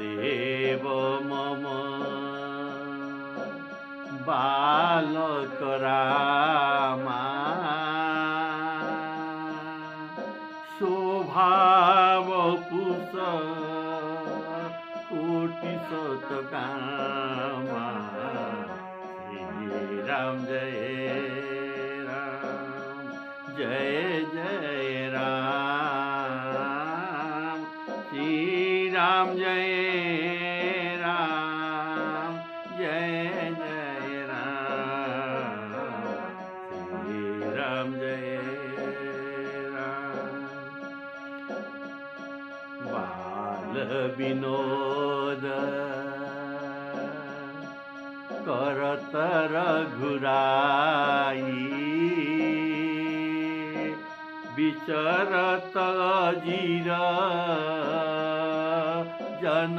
देव मम बालक रामा स्वभाव पुष कोटि शतकामा श्री राम जय राम जय जय राम श्री राम जय राम जय जय राम श्री राम जय राम बाल विनोद करत रघुराई विचरत अजीर जन